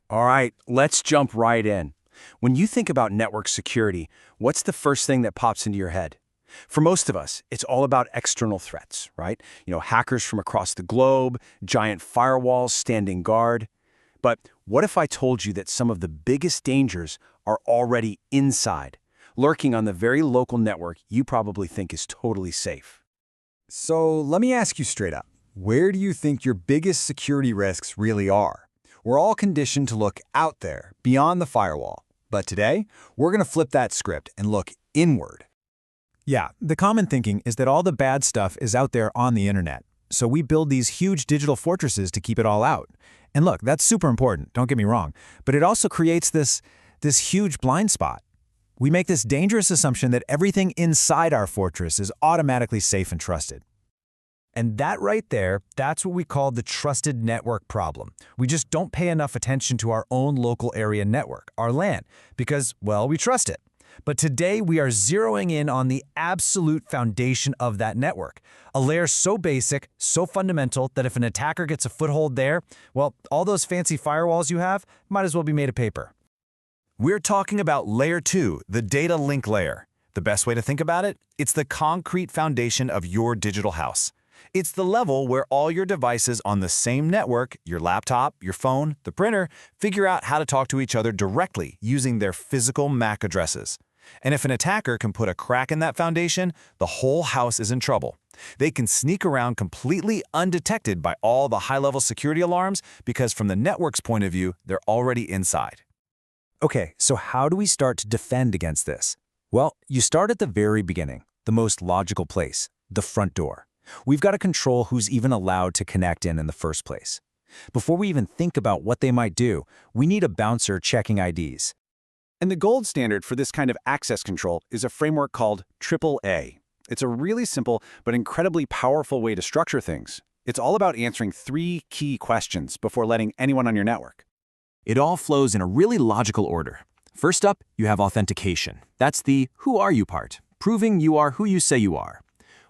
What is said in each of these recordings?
All right, let's jump right in. When you think about network security, what's the first thing that pops into your head? For most of us, it's all about external threats, right? Hackers from across the globe, giant firewalls standing guard. But what if I told you that some of the biggest dangers are already inside, lurking on the very local network you probably think is totally safe? So let me ask you straight up, where do you think your biggest security risks really are? We're all conditioned to look out there, beyond the firewall. But today, we're going to flip that script and look inward. Yeah, the common thinking is that all the bad stuff is out there on the internet. So we build these huge digital fortresses to keep it all out. And look, that's super important, don't get me wrong. But it also creates this huge blind spot. We make this dangerous assumption that everything inside our fortress is automatically safe and trusted. And that right there, that's what we call the trusted network problem. We just don't pay enough attention to our own local area network, our LAN, because, well, we trust it. But today we are zeroing in on the absolute foundation of that network, a layer so basic, so fundamental that if an attacker gets a foothold there, well, all those fancy firewalls you have might as well be made of paper. We're talking about Layer 2, the data link layer. The best way to think about it? It's the concrete foundation of your digital house. It's the level where all your devices on the same network, your laptop, your phone, the printer, figure out how to talk to each other directly using their physical MAC addresses. And if an attacker can put a crack in that foundation, the whole house is in trouble. They can sneak around completely undetected by all the high-level security alarms because from the network's point of view, they're already inside. Okay, so how do we start to defend against this? Well, you start at the very beginning, the most logical place, the front door. We've got to control who's even allowed to connect in the first place. Before we even think about what they might do, we need a bouncer checking IDs. And the gold standard for this kind of access control is a framework called AAA. It's a really simple but incredibly powerful way to structure things. It's all about answering 3 key questions before letting anyone on your network. It all flows in a really logical order. First up, you have authentication. That's the who are you part, proving you are who you say you are.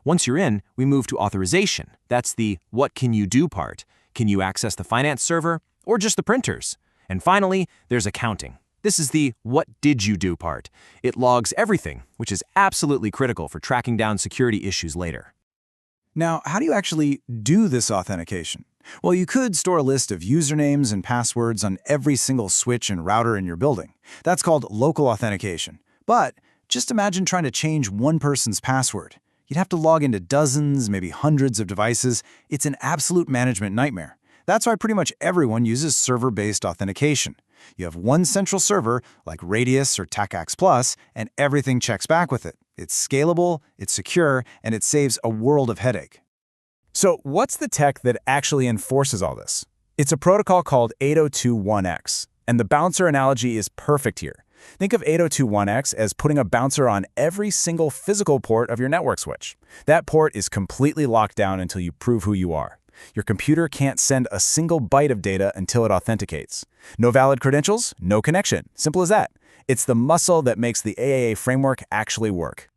Once you're in, we move to authorization. That's the what can you do part. Can you access the finance server or just the printers? And finally, there's accounting. This is the what did you do part. It logs everything, which is absolutely critical for tracking down security issues later. Now, how do you actually do this authentication? Well, you could store a list of usernames and passwords on every single switch and router in your building. That's called local authentication. But just imagine trying to change one person's password. You'd have to log into dozens, maybe hundreds of devices. It's an absolute management nightmare. That's why pretty much everyone uses server-based authentication. You have one central server, like Radius or TACAX+, and everything checks back with it. It's scalable, it's secure, and it saves a world of headache. So what's the tech that actually enforces all this? It's a protocol called 802.1x, and the bouncer analogy is perfect here. Think of 802.1x as putting a bouncer on every single physical port of your network switch. That port is completely locked down until you prove who you are. Your computer can't send a single byte of data until it authenticates. No valid credentials, no connection. Simple as that. It's the muscle that makes the AAA framework actually work.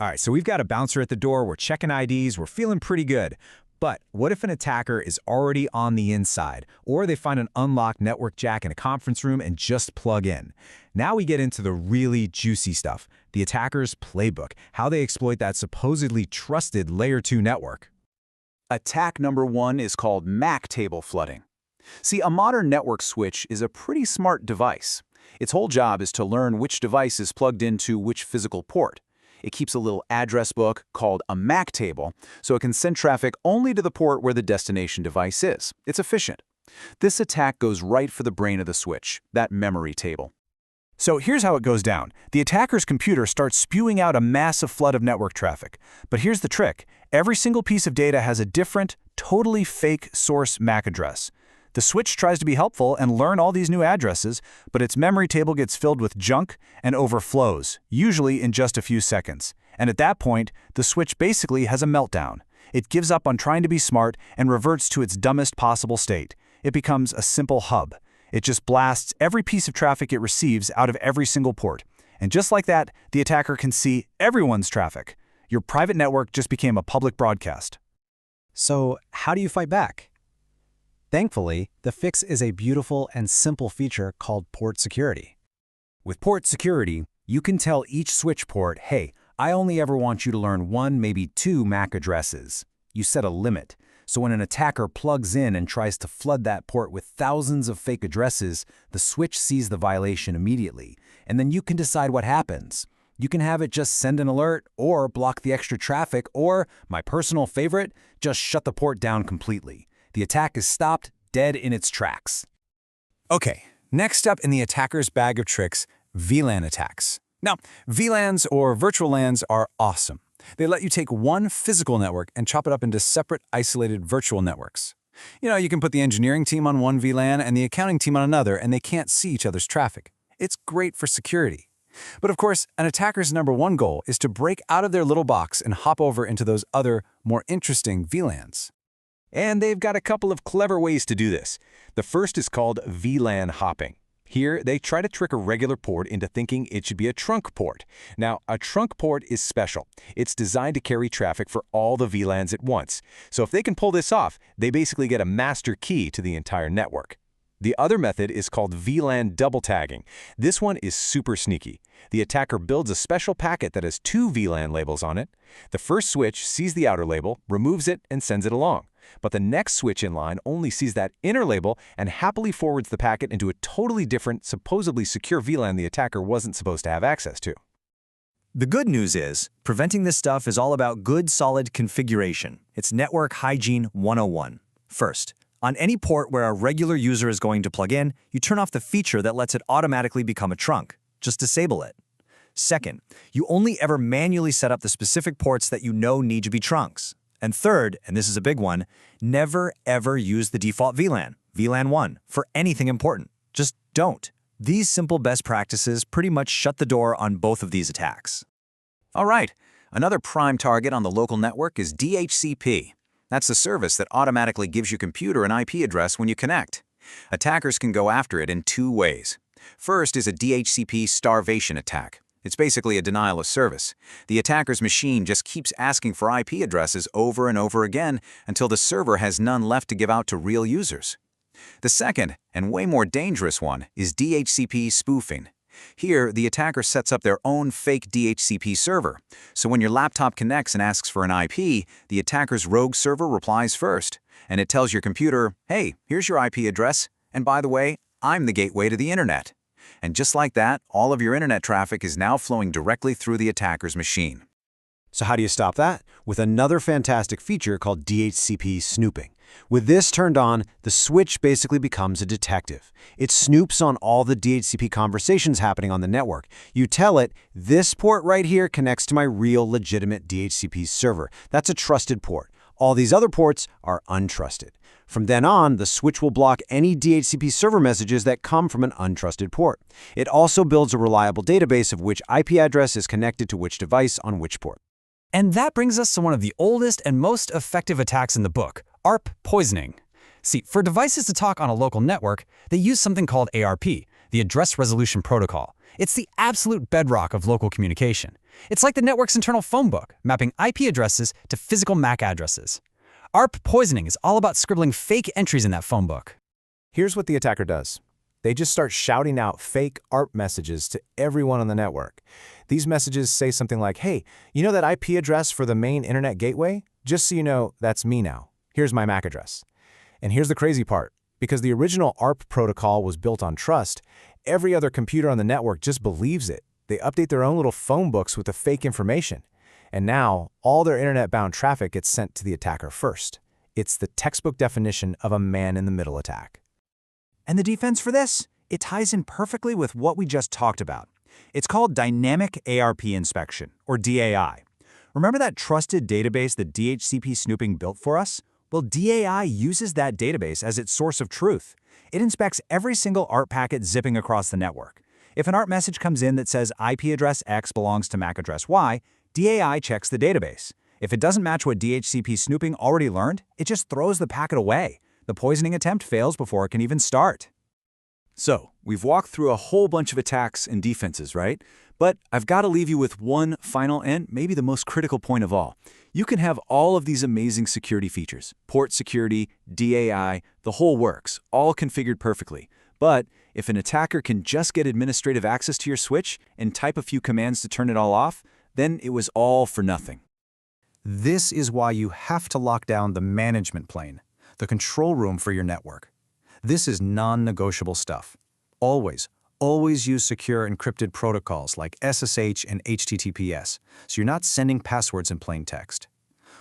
All right, so we've got a bouncer at the door, we're checking IDs, we're feeling pretty good. But what if an attacker is already on the inside, or they find an unlocked network jack in a conference room and just plug in? Now we get into the really juicy stuff, the attacker's playbook, how they exploit that supposedly trusted Layer 2 network. Attack number 1 is called MAC table flooding. See, a modern network switch is a pretty smart device. Its whole job is to learn which device is plugged into which physical port. It keeps a little address book called a MAC table, so it can send traffic only to the port where the destination device is. It's efficient. This attack goes right for the brain of the switch, that memory table. So here's how it goes down. The attacker's computer starts spewing out a massive flood of network traffic. But here's the trick. Every single piece of data has a different, totally fake source MAC address. The switch tries to be helpful and learn all these new addresses, but its memory table gets filled with junk and overflows, usually in just a few seconds. And at that point, the switch basically has a meltdown. It gives up on trying to be smart and reverts to its dumbest possible state. It becomes a simple hub. It just blasts every piece of traffic it receives out of every single port. And just like that, the attacker can see everyone's traffic. Your private network just became a public broadcast. So how do you fight back? Thankfully, the fix is a beautiful and simple feature called port security. With port security, you can tell each switch port, hey, I only ever want you to learn 1, maybe 2 MAC addresses. You set a limit, so when an attacker plugs in and tries to flood that port with thousands of fake addresses, the switch sees the violation immediately, and then you can decide what happens. You can have it just send an alert, or block the extra traffic, or, my personal favorite, just shut the port down completely. The attack is stopped dead in its tracks. Okay, next up in the attacker's bag of tricks, VLAN attacks. Now, VLANs or virtual LANs are awesome. They let you take one physical network and chop it up into separate, isolated virtual networks. You can put the engineering team on one VLAN and the accounting team on another, and they can't see each other's traffic. It's great for security. But of course, an attacker's #1 goal is to break out of their little box and hop over into those other, more interesting VLANs. And they've got a couple of clever ways to do this. The first is called VLAN hopping. Here, they try to trick a regular port into thinking it should be a trunk port. Now, a trunk port is special. It's designed to carry traffic for all the VLANs at once. So if they can pull this off, they basically get a master key to the entire network. The other method is called VLAN double tagging. This one is super sneaky. The attacker builds a special packet that has 2 VLAN labels on it. The first switch sees the outer label, removes it, and sends it along. But the next switch in line only sees that inner label and happily forwards the packet into a totally different, supposedly secure VLAN the attacker wasn't supposed to have access to. The good news is, preventing this stuff is all about good, solid configuration. It's network hygiene 101. First, on any port where a regular user is going to plug in, you turn off the feature that lets it automatically become a trunk. Just disable it. Second, you only ever manually set up the specific ports that you know need to be trunks. And third, and this is a big one, never ever use the default VLAN, VLAN 1, for anything important. Just don't. These simple best practices pretty much shut the door on both of these attacks. All right, another prime target on the local network is DHCP. That's the service that automatically gives your computer an IP address when you connect. Attackers can go after it in 2 ways. First is a DHCP starvation attack. It's basically a denial of service. The attacker's machine just keeps asking for IP addresses over and over again until the server has none left to give out to real users. The second, and way more dangerous one, is DHCP spoofing. Here, the attacker sets up their own fake DHCP server. So when your laptop connects and asks for an IP, the attacker's rogue server replies first. And it tells your computer, hey, here's your IP address, and by the way, I'm the gateway to the internet. And just like that, all of your internet traffic is now flowing directly through the attacker's machine. So how do you stop that? With another fantastic feature called DHCP snooping. With this turned on, the switch basically becomes a detective. It snoops on all the DHCP conversations happening on the network. You tell it, this port right here connects to my real legitimate DHCP server. That's a trusted port. All these other ports are untrusted. From then on, the switch will block any DHCP server messages that come from an untrusted port. It also builds a reliable database of which IP address is connected to which device on which port. And that brings us to one of the oldest and most effective attacks in the book, ARP poisoning. See, for devices to talk on a local network, they use something called ARP, the Address Resolution Protocol. It's the absolute bedrock of local communication. It's like the network's internal phone book, mapping IP addresses to physical MAC addresses. ARP poisoning is all about scribbling fake entries in that phone book. Here's what the attacker does. They just start shouting out fake ARP messages to everyone on the network. These messages say something like, hey, you know that IP address for the main internet gateway? Just so you know, that's me now. Here's my MAC address. And here's the crazy part. Because the original ARP protocol was built on trust, every other computer on the network just believes it. They update their own little phone books with the fake information. And now, all their internet-bound traffic gets sent to the attacker first. It's the textbook definition of a man-in-the-middle attack. And the defense for this? It ties in perfectly with what we just talked about. It's called Dynamic ARP Inspection, or DAI. Remember that trusted database that DHCP snooping built for us? Well, DAI uses that database as its source of truth. It inspects every single ARP packet zipping across the network. If an ARP message comes in that says IP address X belongs to MAC address Y, DAI checks the database. If it doesn't match what DHCP snooping already learned, it just throws the packet away. The poisoning attempt fails before it can even start. So, we've walked through a whole bunch of attacks and defenses, right? But I've got to leave you with one final and maybe the most critical point of all. You can have all of these amazing security features, port security, DAI, the whole works, all configured perfectly. But if an attacker can just get administrative access to your switch and type a few commands to turn it all off, then it was all for nothing. This is why you have to lock down the management plane, the control room for your network. This is non-negotiable stuff. Always use secure encrypted protocols like SSH and HTTPS, so you're not sending passwords in plain text.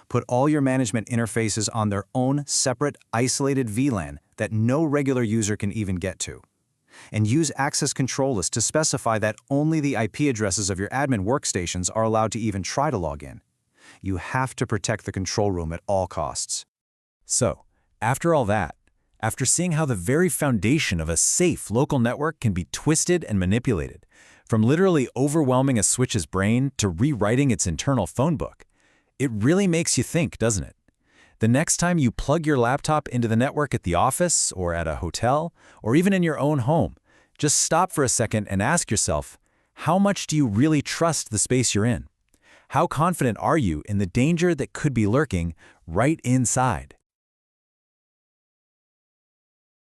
Put all your management interfaces on their own separate, isolated VLAN that no regular user can even get to. And use access control lists to specify that only the IP addresses of your admin workstations are allowed to even try to log in. You have to protect the control room at all costs. So, after all that, after seeing how the very foundation of a safe local network can be twisted and manipulated, from literally overwhelming a switch's brain to rewriting its internal phone book, it really makes you think, doesn't it? The next time you plug your laptop into the network at the office or at a hotel or even in your own home, just stop for a second and ask yourself, how much do you really trust the space you're in? How confident are you in the danger that could be lurking right inside?